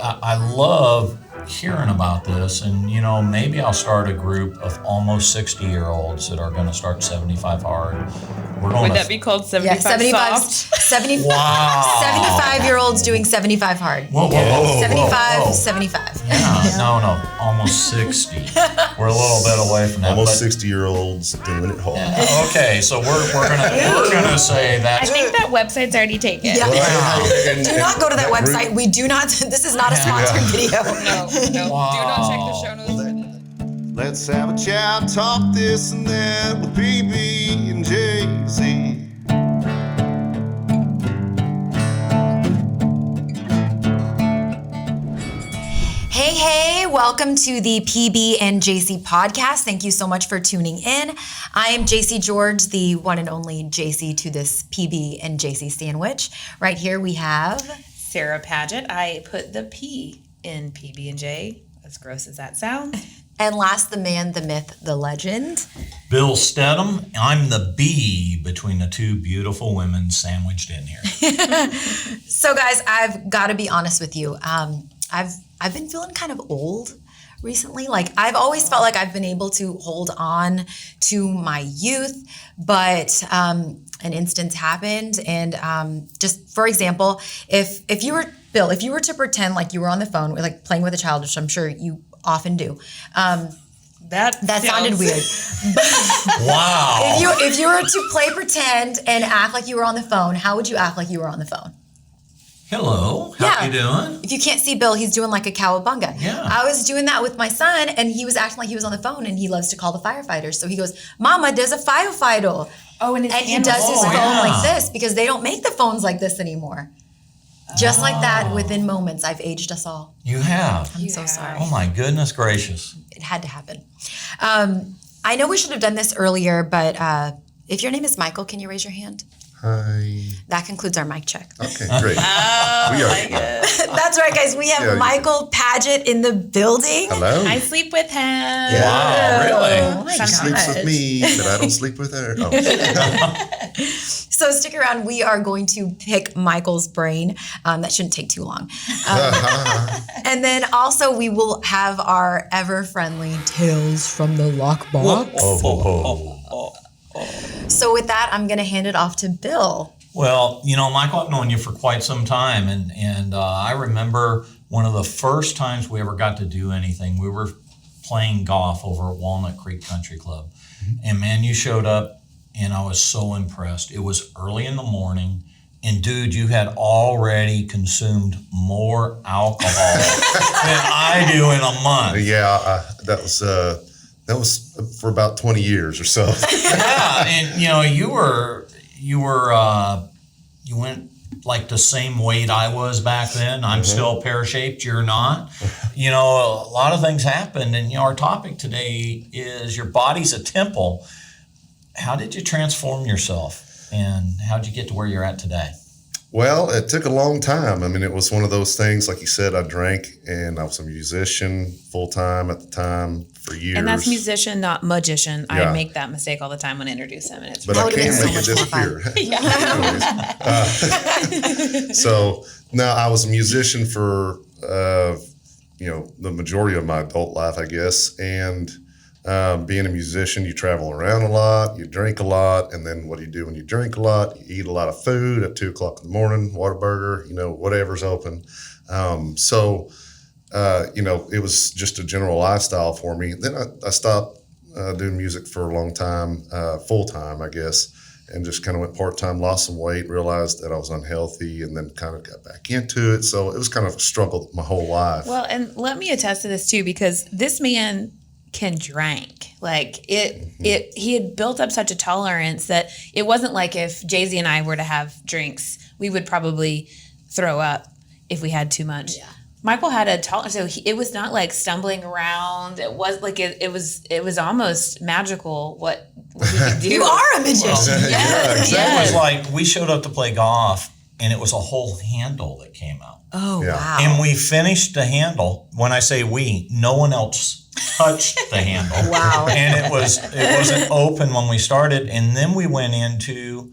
I love hearing about this, and maybe I'll start a group of almost 60-year-olds that are going to start 75 hard. Would that be called 75 soft? 75-year-olds doing 75 hard. Whoa. 75. Yeah, no, almost 60. We're a little bit away from that. Almost 60-year-olds doing it hard. Okay, so we're gonna say that. I think that website's already taken. Yeah. Wow. Do not go to that website. We do not. This is not a sponsored video. No. Wow. Do not check the show notes. Let's have a chat, talk this and that with PB and Jaisy. Hey, welcome to the PB and Jaisy podcast. Thank you so much for tuning in. I am Jaisy George, the one and only Jaisy to this PB and Jaisy sandwich. Right here we have Sarah Padgett. I put the P in PB and J, as gross as that sounds. And last, the man, the myth, the legend, Bill Stedham. I'm the B between the two beautiful women sandwiched in here. So guys, I've got to be honest with you. I've been feeling kind of old recently. Like, I've always felt like I've been able to hold on to my youth, but an instance happened. And just for example, if you were, Bill, if you were to pretend like you were on the phone, like playing with a child, which I'm sure you often do, that sounded weird. Wow. If you were to play pretend and act like you were on the phone, how would you act like you were on the phone? Hello, how you doing? If you can't see Bill, he's doing like a cowabunga. Yeah. I was doing that with my son, and he was acting like he was on the phone, and he loves to call the firefighters. So he goes, "Mama, there's a firefighter." Oh, and he does his phone like this because they don't make the phones like this anymore. Just like that, within moments, I've aged us all. You have. I'm so sorry. Oh my goodness gracious. It had to happen. I know we should have done this earlier, but if your name is Michael, can you raise your hand? Hi. That concludes our mic check. Okay, great. That's right, guys. We have Michael Padgett in the building. Hello. I sleep with him. Wow, really? Oh my She sleeps with me, but I don't sleep with her. Oh. So stick around. We are going to pick Michael's brain. That shouldn't take too long. And then also we will have our ever-friendly Tales from the Lockbox. So with that, I'm going to hand it off to Bill. Well, Michael, I've known you for quite some time, and I remember one of the first times we ever got to do anything. We were playing golf over at Walnut Creek Country Club, and man, you showed up, and I was so impressed. It was early in the morning, and dude, you had already consumed more alcohol than I do in a month. Yeah, that was for about 20 years or so. Yeah, and you went like the same weight I was back then. I'm still pear-shaped, you're not. A lot of things happened, and our topic today is your body's a temple. How did you transform yourself, and how did you get to where you're at today? Well, it took a long time. I mean, it was one of those things, like you said, I drank, and I was a musician full-time at the time for years. And that's musician, not magician. Yeah. I make that mistake all the time when I introduce him. And but I can't make it disappear. So now I was a musician for, the majority of my adult life, I guess. And being a musician, you travel around a lot, you drink a lot, and then what do you do when you drink a lot? You eat a lot of food at 2 o'clock in the morning, Whataburger, whatever's open. It was just a general lifestyle for me. Then I stopped doing music for a long time, full-time, I guess, and just kind of went part-time, lost some weight, realized that I was unhealthy, and then kind of got back into it. So it was kind of a struggle my whole life. Well, and let me attest to this too, because this man can drink. Like he had built up such a tolerance that it wasn't like if Jaisy and I were to have drinks, we would probably throw up if we had too much. Yeah. Michael had a tolerance, so it was not like stumbling around. It was like it was almost magical what he could do. You are a magician. Well, yeah, exactly. It was like we showed up to play golf, and it was a whole handle that came out. Oh, yeah. Wow. And we finished the handle. When I say we, no one else touched the handle. Wow. And it wasn't open when we started. And then we went into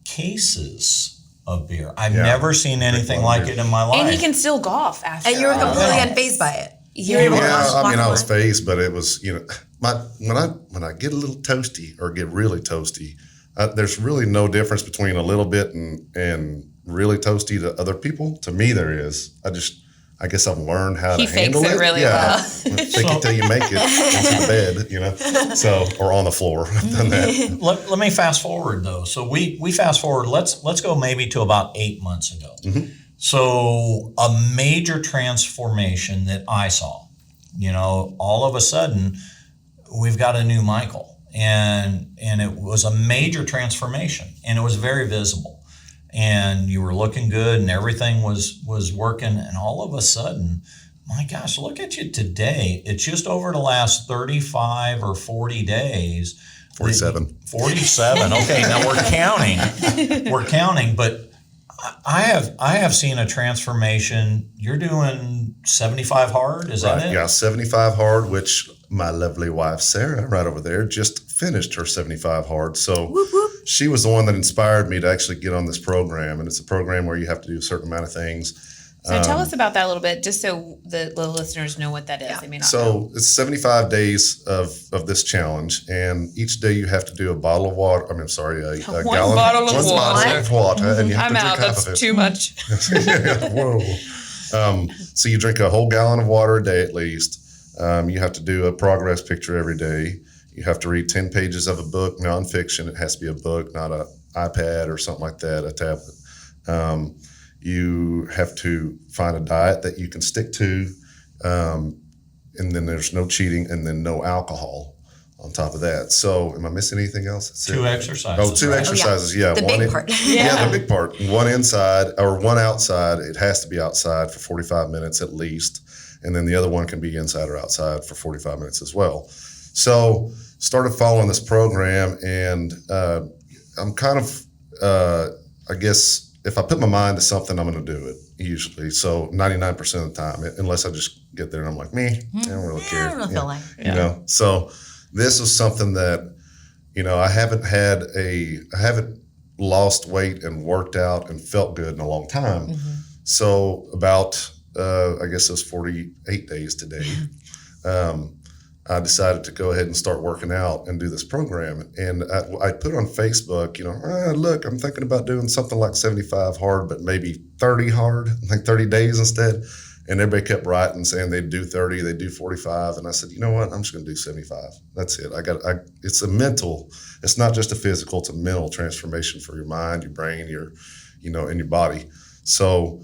cases of beer. I've Yeah. never seen anything like it in my life. And he can still golf after. And you were all. completely Yeah. unfazed by it. Yeah. able to Yeah, walk I mean, I was the line? phased, but it was, when I get a little toasty or get really toasty, there's really no difference between a little bit and really toasty to other people. To me, there is. I guess I've learned how He to fakes handle it it. really yeah, well. fake it till you make it into the bed, so or on the floor. I've done that. Let me fast forward though. So we fast forward. Let's go maybe to about 8 months ago. Mm-hmm. So a major transformation that I saw. All of a sudden, we've got a new Michael, and it was a major transformation, and it was very visible. And you were looking good, and everything was working, and all of a sudden, my gosh, look at you today. It's just over the last 35 or 40 days. 47. 47. Okay, now we're counting. We're counting, but I have seen a transformation. You're doing 75 hard, is that it? Yeah, 75 hard, which my lovely wife, Sarah, right over there, just finished her 75 hard. So Whoop, whoop. she was the one that inspired me to actually get on this program. And it's a program where you have to do a certain amount of things. So tell us about that a little bit, just so the listeners know what that is. Yeah. They may not know. So it's 75 days of this challenge. And each day you have to do a bottle of water. a One gallon. bottle of one water. bottle of water. And you have I'm to out. drink half That's of it. too much. Whoa. So you drink a whole gallon of water a day at least. You have to do a progress picture every day. You have to read 10 pages of a book, nonfiction. It has to be a book, not an iPad or something like that, a tablet. You have to find a diet that you can stick to. And then there's no cheating, and then no alcohol on top of that. So am I missing anything else? That's Two it. exercises. Oh, two right? exercises. Yeah. The big part. Yeah, the big part. One inside or one outside. It has to be outside for 45 minutes at least. And then the other one can be inside or outside for 45 minutes as well. So started following this program, and I'm kind of, I guess, if I put my mind to something, I'm going to do it usually. So 99% of the time, unless I just get there and I'm like, I don't really care. I don't feel like. So this was something that, I haven't lost weight and worked out and felt good in a long time. Mm-hmm. So about, I guess it was 48 days today, I decided to go ahead and start working out and do this program. And I put on Facebook, look, I'm thinking about doing something like 75 hard, but maybe 30 hard, like 30 days instead. And everybody kept writing saying they'd do 30, they'd do 45. And I said, you know what? I'm just going to do 75. That's it. It's a mental, it's not just a physical, it's a mental transformation for your mind, your brain, and your body. So,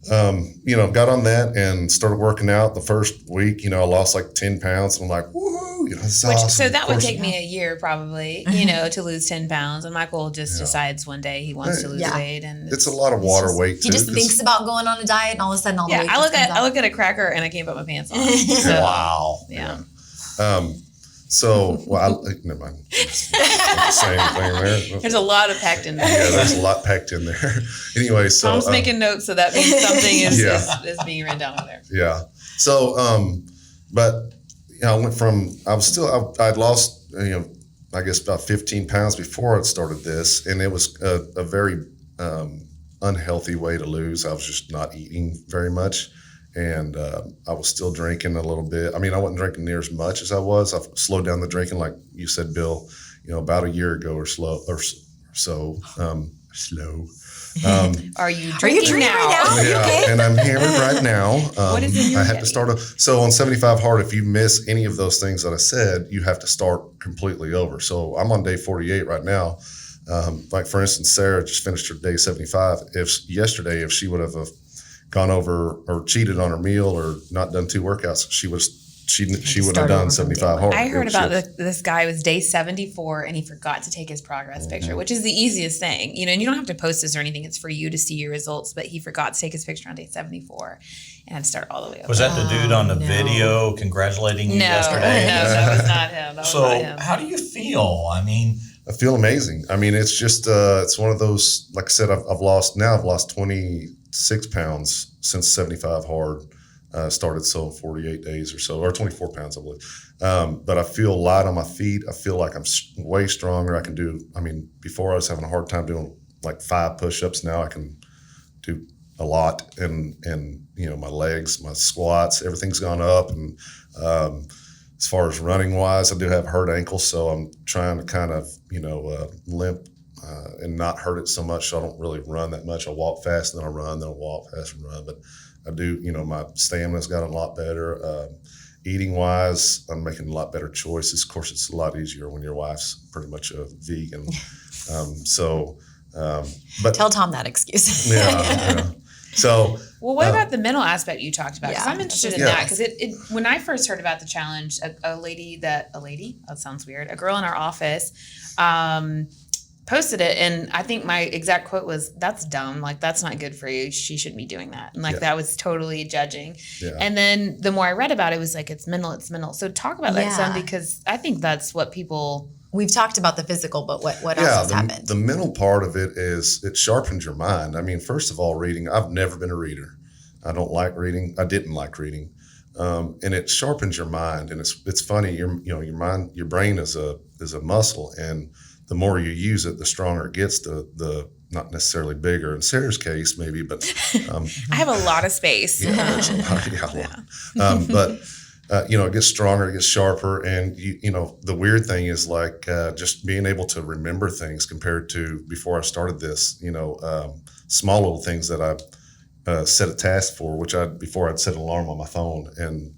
got on that and started working out. The first week, I lost like 10 pounds. And I'm like, woohoo, this is awesome. So that Of would course- take me a year probably, to lose 10 pounds. And Michael just decides one day he wants to lose Yeah. weight. And It's a lot of water weight He too. just thinks about going on a diet, and all of a sudden, all the yeah, weight I just comes look out. at a cracker and I can't put my pants on. So, Wow. yeah. Never mind. Same thing there. There's a lot of packed in there. Yeah, there's a lot packed in there. Anyway, so Tom's making notes, so that means something is, Yeah. is being written down over there. yeah. So, but I went from I'd lost I guess about 15 pounds before I started this, and it was a very unhealthy way to lose. I was just not eating very much. And I was still drinking a little bit. I mean, I wasn't drinking near as much as I was. I've slowed down the drinking, like you said, Bill, about a year ago or so. Slow. Are you Are drinking you drinking now? right now? Are you Yeah, okay? and I'm hammered right now. What is in your I had belly? to start. So on 75 hard, if you miss any of those things that I said, you have to start completely over. So I'm on day 48 right now. Like for instance, Sarah just finished her day 75. If she would have gone over or cheated on her meal or not done 2 workouts, she would have Start done over from 75 day hard. I heard She- about this guy was day 74 and he forgot to take his progress picture, which is the easiest thing, and you don't have to post this or anything. It's for you to see your results, but he forgot to take his picture on day 74 and had to start all the way over. Was that the dude on the no. video congratulating you No, yesterday? that was not him. That was So not him. how do you feel? I mean, I feel amazing. I mean, it's just it's one of those. Like I said, I've lost 26 pounds since 75 hard started. So 48 days or so, or 24 pounds, I believe. But I feel light on my feet. I feel like I'm way stronger. I can do. I mean, before I was having a hard time doing like 5 push-ups. Now I can do a lot, and my legs, my squats, everything's gone up. And as far as running wise, I do have a hurt ankle, so I'm trying to kind of limp and not hurt it so much. So I don't really run that much. I walk fast, and then I run, then I walk fast and run. But I do, my stamina's gotten a lot better. Eating wise, I'm making a lot better choices. Of course, it's a lot easier when your wife's pretty much a vegan. But Tell Tom that excuse. yeah. So, well, what about the mental aspect you talked about? Because I'm interested in Yeah. that. Because when I first heard about the challenge, a lady, that sounds weird, a girl in our office posted it, and I think my exact quote was, "That's dumb. Like, that's not good for you. She shouldn't be doing that." And that was totally judging. Yeah. And then the more I read about it, it was like, it's mental. So talk about that some, Yeah. because I think that's what people. We've talked about the physical, but what else has happened? The mental part of it is it sharpens your mind. I mean, first of all, reading. I've never been a reader. I don't like reading. I didn't like reading, and it sharpens your mind. And it's funny. Your mind, your brain is a muscle, and the more you use it, the stronger it gets. The not necessarily bigger. In Sarah's case, maybe, but I have a lot of space. But it gets stronger, it gets sharper, and the weird thing is like just being able to remember things compared to before I started this. Small little things that I set a task for, before I'd set an alarm on my phone, and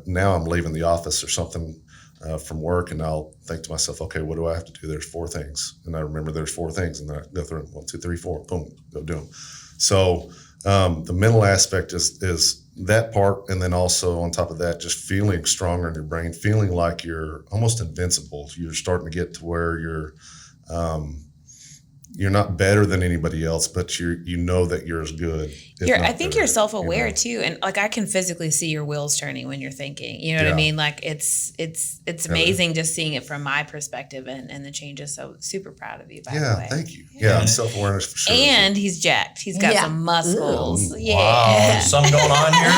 now I'm leaving the office or something from work, and I'll think to myself, okay, what do I have to do? There's 4 things, and I remember there's 4 things, and then I go through them, 1, 2, 3, 4, boom, go do them. So the mental aspect is that part, and then also on top of that, just feeling stronger in your brain, feeling like you're almost invincible. You're starting to get to where you're not better than anybody else, but you know that you're as good. I think you're self-aware too, and like I can physically see your wheels turning when you're thinking. You know what I mean? Like it's amazing just seeing it from my perspective, and the changes. So super proud of you. By the way. Thank you. Yeah, self-awareness for sure. And he's jacked. He's got some muscles. Yeah. Wow, something going on here.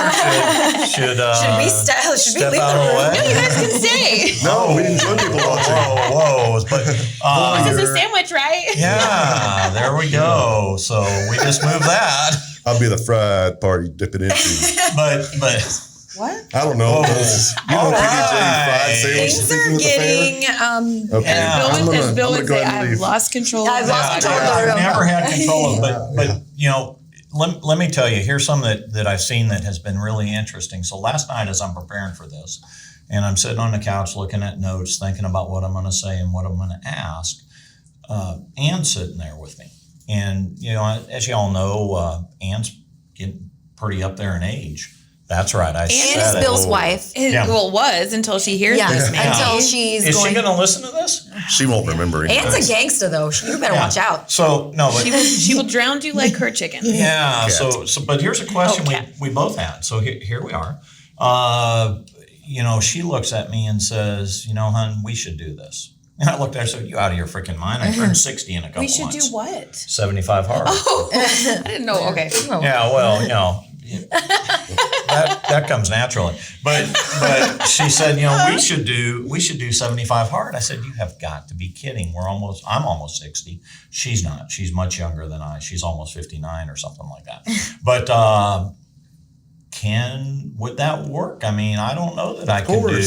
Should we step leave out of the way? No, you guys can stay. No, we enjoy people watching. Whoa! But This is a sandwich, right? yeah, there we go. So we just moved that. I'll be the fried party, dip it into. But What? I don't know. All fried Things are getting Okay. Yeah. As Bill would go say, ahead and I've leave. lost control. I've lost control of the I've room. never had control of it, but let me tell you, here's some that I've seen that has been really interesting. So last night, as I'm preparing for this, and I'm sitting on the couch looking at notes, thinking about what I'm going to say and what I'm going to ask, Ann's sitting there with me. And, as you all know, Ann's getting pretty up there in age. That's right. I Ann said is Bill's it. wife. Yeah. Well, was until she hears this now. Until she's Is going. she going to listen to this? She won't remember anything. Ann's a gangster, though. You better watch out. So, no, but She will drown you like her chicken. yeah. So, but here's a question Okay. we both had. So here we are. She looks at me and says, "Hun, we should do this." And I looked at her and said, "You out of your freaking mind? I turned 60 in a couple We should months. do what? 75 hard." I didn't know. Okay. Yeah, well, that comes naturally. But she said, we should do 75 hard. I said, you have got to be kidding. I'm almost 60. She's not. She's much younger than I. She's almost 59 or something like that. But would that work? I mean, I don't know that I can do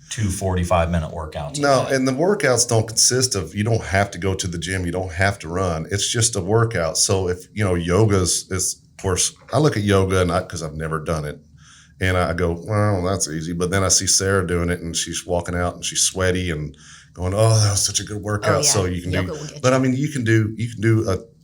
2 45-minute workouts. No, and the workouts don't consist of, you don't have to go to the gym. You don't have to run. It's just a workout. So if, yoga is, of course, I look at yoga and because I've never done it. And I go, well, that's easy. But then I see Sarah doing it and she's walking out and she's sweaty and going, oh, that was such a good workout. Oh, yeah. So you can Yoga will get but you. I mean, you can do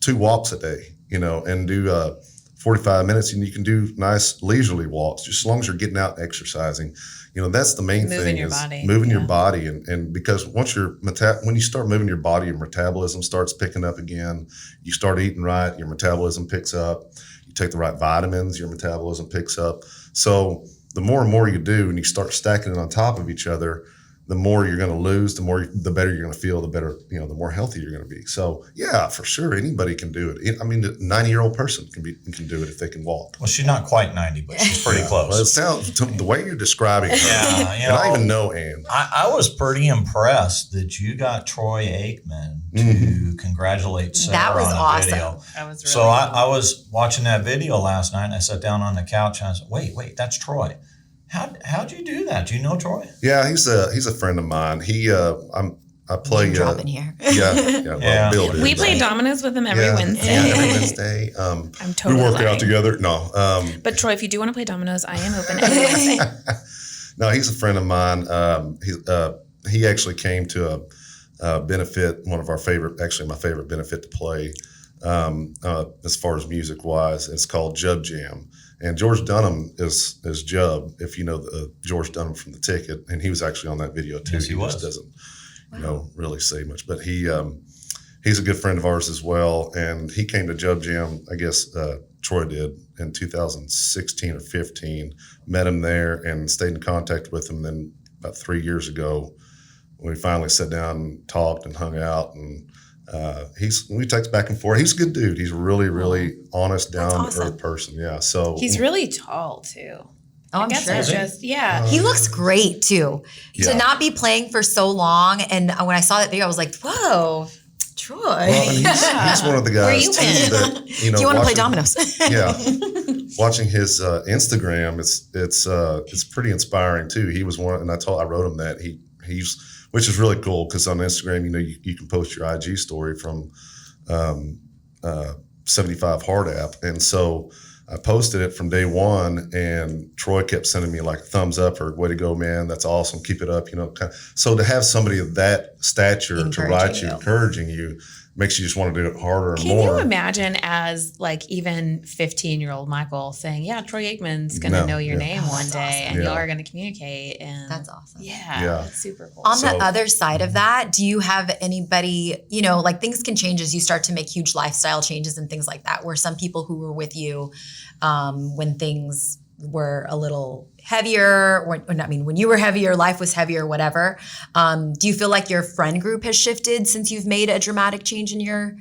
2 walks a day, and do 45 minutes, and you can do nice leisurely walks, just as long as you're getting out and exercising. That's the main Moving thing your is body. moving your body. And because once when you start moving your body, your metabolism starts picking up again. You start eating right, your metabolism picks up. You take the right vitamins, your metabolism picks up. So the more and more you do, and you start stacking it on top of each other, the more you're going to lose, the better you're going to feel, the better, the more healthy you're going to be. So yeah, for sure, anybody can do it. I mean, a 90-year-old person can do it if they can walk. Well, she's not quite 90, but she's pretty close. Well, it sounds the way you're describing her. Yeah, and I even know Ann. I was pretty impressed that you got Troy Aikman to congratulate Sarah That was on a awesome. video. That was really So I was watching that video last night, and I sat down on the couch and I said, "Wait, that's Troy. How'd you do that? Do you know Troy?" Yeah, he's a friend of mine. I play. Dropping here. Yeah. Well, Bill did. We play dominoes with him every Wednesday. Yeah, every Wednesday. I'm totally we work lying. out together. No. But Troy, if you do want to play dominoes, I am open every Wednesday. No, he's a friend of mine. He actually came to a benefit, my favorite benefit to play as far as music wise. It's called Jub Jam. And George Dunham is Jub, if you know George Dunham from The Ticket, and he was actually on that video too. Yes, he was. Just doesn't, really say much, but he's a good friend of ours as well. And he came to Jub Jam, I guess Troy did, in 2016 or 15. Met him there and stayed in contact with him. Then about 3 years ago, we finally sat down and talked and hung out, and we text back and forth. He's a good dude. He's a really, really honest, down to earth person. Yeah. So He's really tall too. Oh, I'm I guess sure. it's just He looks great too. Yeah. To not be playing for so long, and when I saw that video, I was like, "Whoa, Troy!" well, and he's one of the guys you too been? that Do you want to play dominoes? Yeah, watching his Instagram, it's pretty inspiring too. He was one, and I wrote him that he's, which is really cool because on Instagram, you can post your IG story from 75 Hard app, and so I posted it from day one, and Troy kept sending me like a thumbs up or "way to go, man, that's awesome, keep it up." So to have somebody of that stature to write you, encouraging you, makes you just want to do it harder and more. Can you imagine as like even 15-year-old Michael saying, "Yeah, Troy Aikman's going to know your name one day, and y'all are going to communicate." And That's awesome. Yeah, that's super cool. On the other side of that, do you have anybody, like things can change as you start to make huge lifestyle changes and things like that, where some people who were with you when things were a little heavier, when you were heavier, life was heavier, whatever. Do you feel like your friend group has shifted since you've made a dramatic change in your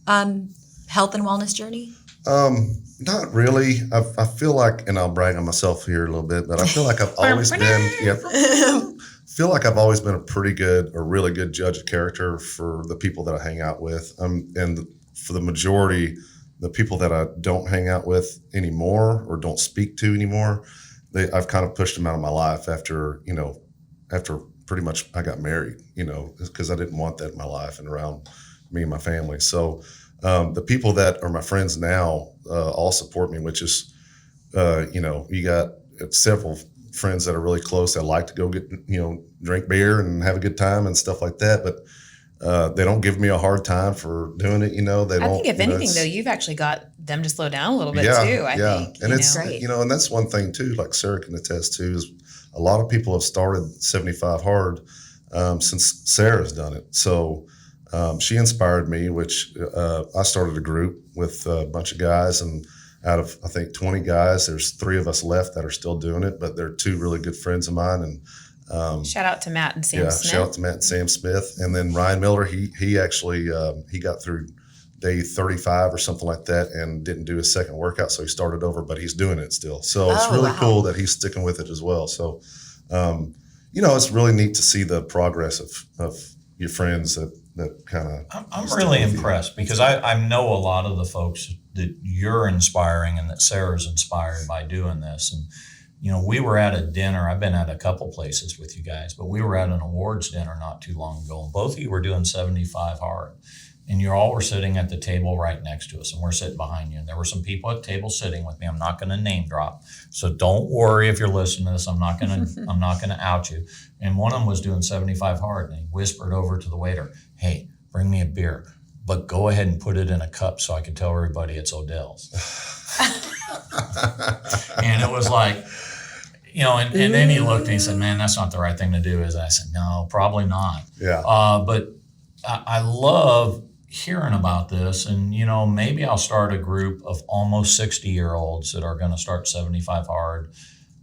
health and wellness journey? Not really. I feel like, and I'll brag on myself here a little bit, but I feel like I've always been a really good judge of character for the people that I hang out with. And for the majority, the people that I don't hang out with anymore or don't speak to anymore, I've kind of pushed them out of my life after pretty much I got married, because I didn't want that in my life and around me and my family. So the people that are my friends now all support me, which is, you got several friends that are really close that like to go get, drink beer and have a good time and stuff like that. But they don't give me a hard time for doing it. I think if anything, though, you've actually got them to slow down a little bit too. I think, and it's great. And that's one thing too. Like Sarah can attest to, is a lot of people have started 75 Hard since Sarah's done it. So she inspired me, which I started a group with a bunch of guys, and out of I think 20 guys, there's 3 of us left that are still doing it, but they're 2 really good friends of mine. And shout out to Matt and Sam Smith. Shout out to Matt and Sam Smith. And then Ryan Miller, he actually he got through day 35 or something like that and didn't do his second workout, so he started over, but he's doing it still. So it's really cool that he's sticking with it as well. So it's really neat to see the progress of your friends that kind of. I'm really impressed because I know a lot of the folks that you're inspiring and that Sarah's inspired by doing this. And we were at a dinner. I've been at a couple places with you guys, but we were at an awards dinner not too long ago, and both of you were doing 75 Hard. And you all were sitting at the table right next to us, and we're sitting behind you. And there were some people at the table sitting with me. I'm not going to name drop, so don't worry if you're listening to this. I'm not going to out you. And one of them was doing 75 Hard, and he whispered over to the waiter, "Hey, bring me a beer, but go ahead and put it in a cup so I can tell everybody it's Odell's." And it was like, and then he looked and he said, "Man, that's not the right thing to do, is it?" I said, "No, probably not." Yeah. But I love hearing about this, and maybe I'll start a group of almost 60-year-olds that are going to start 75 Hard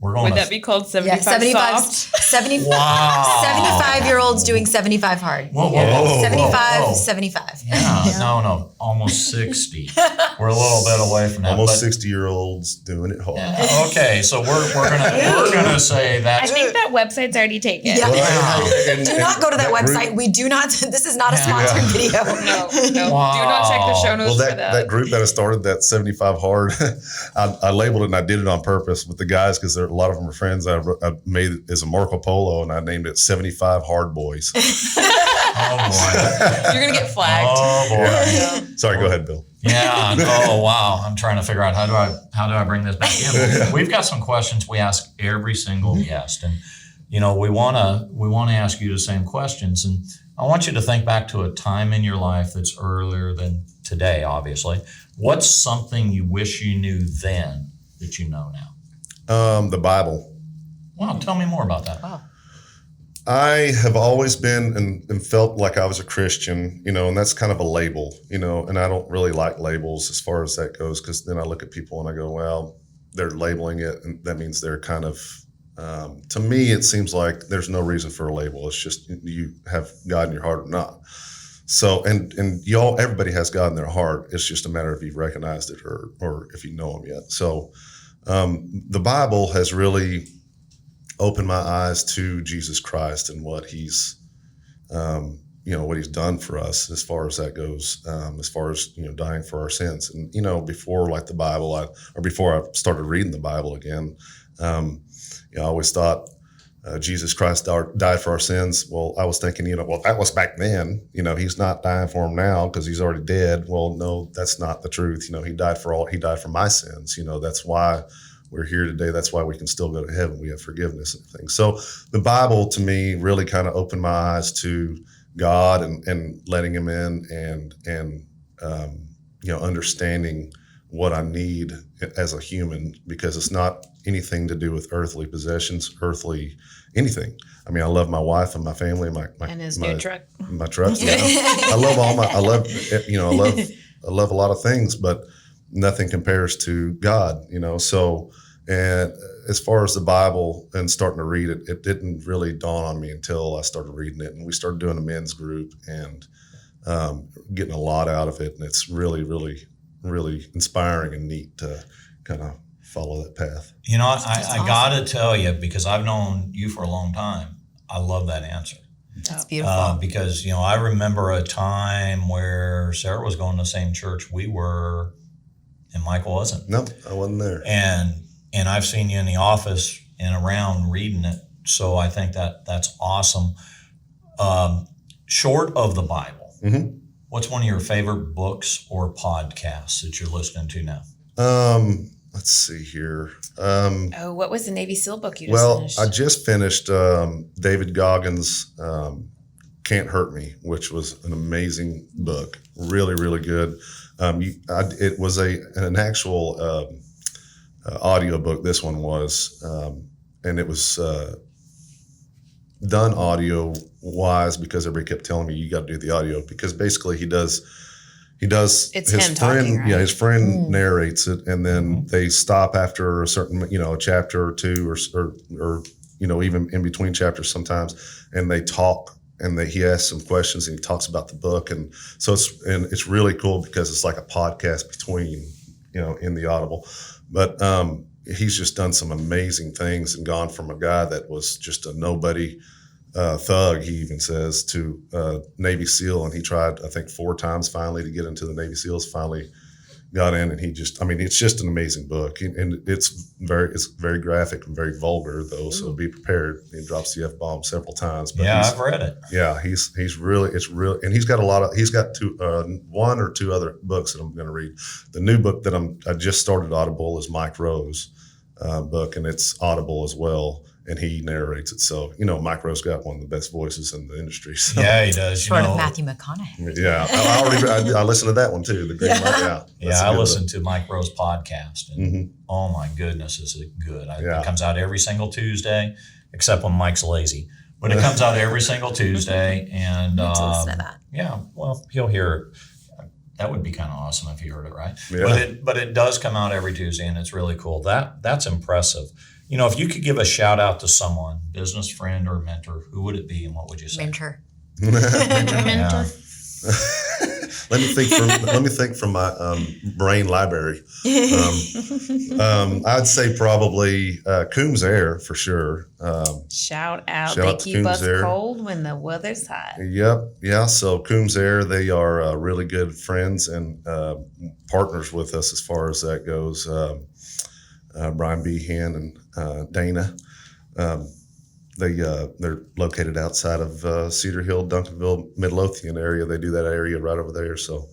We're going Would to that be called 75 soft? 75, Wow. 75-year-olds doing 75 hard. Whoa, whoa, Yeah. whoa, 75, whoa. 75. Yeah, no, almost 60. We're a little bit away from that. Almost but- 60-year-olds doing it hard. Okay, so we're gonna say I that's think that website's already taken. Yeah. Wow. Do not go to that website. We do not. This is not a sponsored video. No. Wow. Do not check the show notes Well, for that. that group that I started, that 75 hard, I labeled it and I did it on purpose with the guys because a lot of them are friends. I made it as a Marco Polo and I named it 75 Hard Boys. Oh boy. You're gonna get flagged. Oh boy. Yeah. Sorry, go ahead, Bill. Yeah. Oh wow. I'm trying to figure out how do I bring this back in. We've got some questions we ask every single guest, and we wanna ask you the same questions. And I want you to think back to a time in your life that's earlier than today. Obviously, what's something you wish you knew then that you know now? The Bible. Wow. Tell me more about that. Wow. I have always been and felt like I was a Christian, and that's kind of a label, and I don't really like labels as far as that goes, because then I look at people and I go, well, they're labeling it, and that means they're kind of, to me, it seems like there's no reason for a label. It's just you have God in your heart or not. So, and everybody has God in their heart. It's just a matter of if you've recognized it or if you know Him yet. So, the Bible has really opened my eyes to Jesus Christ and what He's, what He's done for us as far as that goes, as far as, dying for our sins. And, before like the Bible, before I started reading the Bible again, I always thought Jesus Christ died for our sins. Well, I was thinking, well, that was back then, He's not dying for them now because He's already dead. Well, no, that's not the truth. He died for my sins. That's why we're here today. That's why we can still go to heaven. We have forgiveness and things. So the Bible to me really kind of opened my eyes to God and letting Him in and understanding what I need as a human, because it's not anything to do with earthly possessions, earthly anything. I mean, I love my wife and my family, And his new truck. my trucks. Yeah. I love a lot of things, but nothing compares to God, so, and as far as the Bible and starting to read it, it didn't really dawn on me until I started reading it, and we started doing a men's group and getting a lot out of it. And it's really, really, really inspiring and neat to kind of follow that path. I got to tell you, because I've known you for a long time, I love that answer. That's beautiful. Because, I remember a time where Sarah was going to the same church we were, and Michael wasn't. No, I wasn't there. And I've seen you in the office and around reading it. So I think that's awesome. Short of the Bible, what's one of your favorite books or podcasts that you're listening to now? Let's see here. What was the Navy SEAL book you just finished? I just finished David Goggins' Can't Hurt Me, which was an amazing book. Really, really good. It was an actual audio book. This one was, and it was done audio wise because everybody kept telling me you got to do the audio, because basically he does It's his him friend talking, right? his friend narrates it, and then they stop after a certain a chapter or two or even in between chapters sometimes, and they talk. And he asks some questions, and he talks about the book, and so it's really cool because it's like a podcast between in the Audible. But he's just done some amazing things and gone from a guy that was just a nobody thug, he even says, to Navy SEAL, and he tried I think 4 times finally to get into the Navy SEALs. Finally got in, and it's just an amazing book, and it's very graphic and very vulgar though. So be prepared. He drops the F-bomb several times. But I've read it. Yeah, he's really, and he's got one or two other books that I'm going to read. The new book that I just started Audible is Mike Rowe's book, and it's Audible as well. And he narrates it. So, Mike Rowe's got one of the best voices in the industry. So. Yeah, he does. Short of Matthew McConaughey. Yeah, I listened to that one too. The Green Light. Yeah, I listened to Mike Rowe's podcast, and oh my goodness, is it good! It comes out every single Tuesday, except when Mike's lazy. But it comes out every single Tuesday, and I need to listen to that. Yeah, well, he'll hear it. That would be kind of awesome if he heard it, right? Yeah. But it does come out every Tuesday, and it's really cool. That's impressive. if you could give a shout out to someone, business friend or mentor, who would it be and what would you say? Mentor. Yeah. Let me think from my brain library. I'd say probably Coombs Air for sure. Shout out. Shout They out to keep Coombs us Air. cold when the weather's hot. Yep. Yeah. So Coombs Air, they are really good friends and partners with us as far as that goes. Brian Behan and Dana. They're located outside of Cedar Hill, Duncanville, Midlothian area. They do that area right over there. So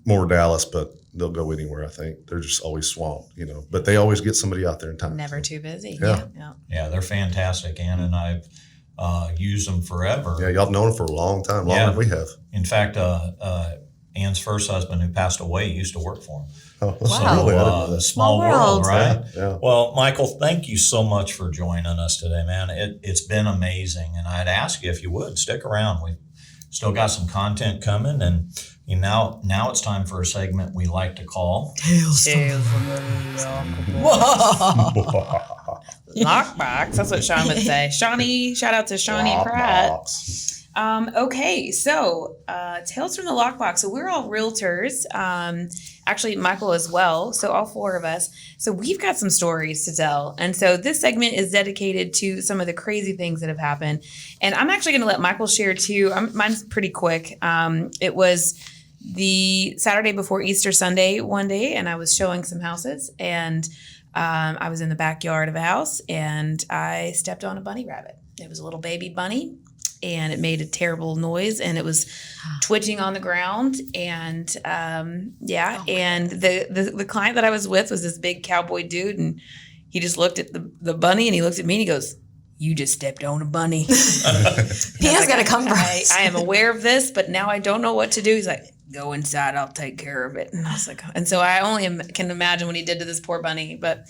more Dallas, but they'll go anywhere. I think they're just always swamped, But they always get somebody out there in time. Never too busy. Yeah. Yeah, they're fantastic. Ann and I've used them forever. Yeah, y'all have known them for a long time, longer than we have. In fact, Ann's first husband, who passed away, used to work for him. Oh, Wow. really? I didn't know that. Small world, right? Yeah. Well, Michael, thank you so much for joining us today, man. It's been amazing, and I'd ask you if you would stick around. We've still got some content coming, and now it's time for a segment we like to call Tales from the Lockbox. That's what Sean would say. Shawnee, shout out to Shawnee Pratt. Okay, so Tales from the Lockbox. So we're all realtors. Actually, Michael as well. So all four of us. So we've got some stories to tell. And so this segment is dedicated to some of the crazy things that have happened. And I'm actually going to let Michael share too. Mine's pretty quick. It was the Saturday before Easter Sunday one day, and I was showing some houses. And I was in the backyard of a house, and I stepped on a bunny rabbit. It was a little baby bunny. And it made a terrible noise, and it was twitching on the ground. And and the client that I was with was this big cowboy dude, and he just looked at the bunny, and he looked at me, and he goes, "You just stepped on a bunny." Pia's got to come for us. I am aware of this, but now I don't know what to do. He's like, "Go inside, I'll take care of it." And I was like, and so I only can imagine what he did to this poor bunny, but.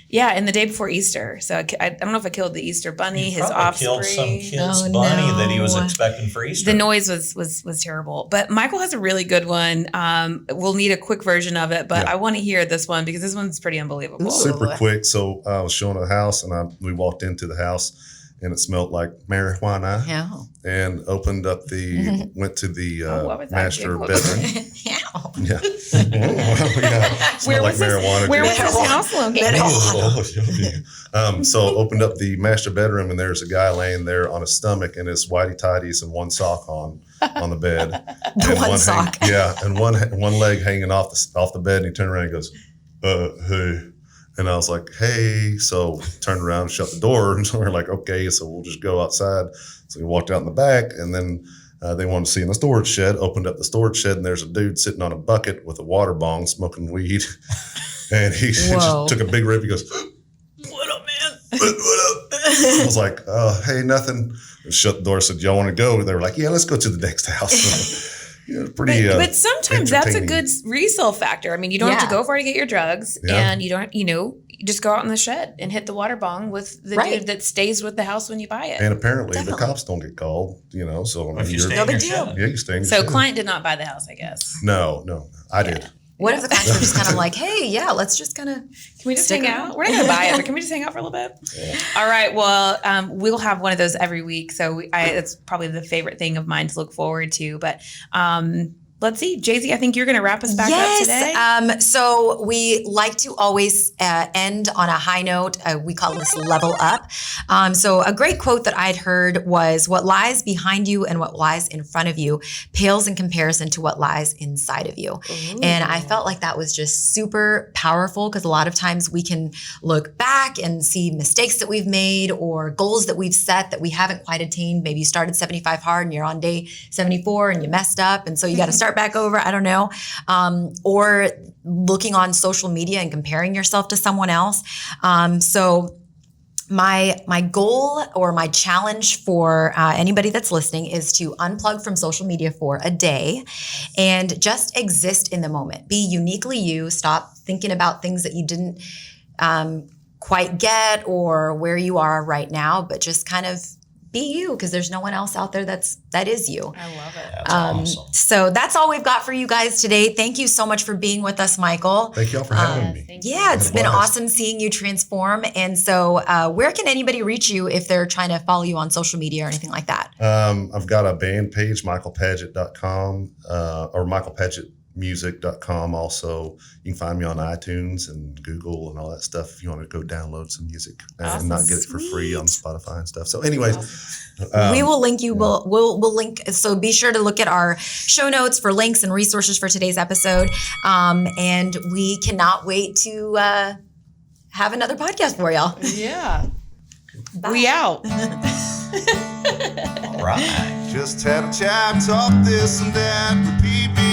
Yeah, and the day before Easter. So I don't know if I killed the Easter bunny, his offspring. Killed some kid's bunny that he was expecting for Easter. The noise was terrible. But Michael has a really good one. We'll need a quick version of it, but I want to hear this one because this one's pretty unbelievable. Super quick. So I was showing a house, and we walked into the house, and it smelled like marijuana. Yeah. And opened up went to the what was that master giggle? bedroom. Yeah. Yeah. Smelled like marijuana. Where was this house located? So opened up the master bedroom, and there's a guy laying there on his stomach in his whitey tighties and one sock on the bed. And one sock. and one leg hanging off the bed, and he turned around and goes, hey. And I was like, hey. So turned around and shut the door. And so we're like, okay, so we'll just go outside. So we walked out in the back, and then they wanted to see in the storage shed. Opened up the storage shed, and there's a dude sitting on a bucket with a water bong smoking weed. And he just took a big rip. He goes, "What up, man? What up?" I was like, hey, nothing. And shut the door. Said, y'all want to go? And they were like, yeah, let's go to the next house. Pretty. But sometimes that's a good resale factor. I mean, you don't have to Yeah. go far to get your drugs, and you don't, you just go out in the shed and hit the water bong with the dude that stays with the house when you buy it. And apparently Definitely. the cops don't get called, So I mean, If you you're- stay in your big deal. shed. yeah, you stay in your So shed. client did not buy the house, I guess. No, I did. What if the clients were just kind of like, hey, yeah, let's just kind of. Can we just Stick hang around. out? We're not going to buy it, but can we just hang out for a little bit? All right. Well, we'll have one of those every week. So it's probably the favorite thing of mine to look forward to. But let's see. Jaisy, I think you're going to wrap us back up today. So we like to always end on a high note. We call this level up. So a great quote that I'd heard was, what lies behind you and what lies in front of you pales in comparison to what lies inside of you. Ooh. And I felt like that was just super powerful because a lot of times we can look back and see mistakes that we've made or goals that we've set that we haven't quite attained. Maybe you started 75 hard and you're on day 74 and you messed up. And so you got to start back over. I don't know. Or looking on social media and comparing yourself to someone else. So my goal or my challenge for anybody that's listening is to unplug from social media for a day and just exist in the moment. Be uniquely you. Stop thinking about things that you didn't quite get or where you are right now, but just kind of be you, because there's no one else out there that is you. I love it. That's awesome. So that's all we've got for you guys today. Thank you so much for being with us, Michael. Thank y'all for having me. Thank you. Yeah, it's been blast. awesome seeing you transform. And so where can anybody reach you if they're trying to follow you on social media or anything like that? I've got a band page, michaelpadgett.com, or michaelpadgettmusic.com. Also, you can find me on iTunes and Google and all that stuff if you want to go download some music and not get it for free on Spotify and stuff. So anyways, We will link you. We'll link. So be sure to look at our show notes for links and resources for today's episode. And we cannot wait to have another podcast for y'all. Yeah. Bye. We out. All right. just had a chat, talk this and that, repeat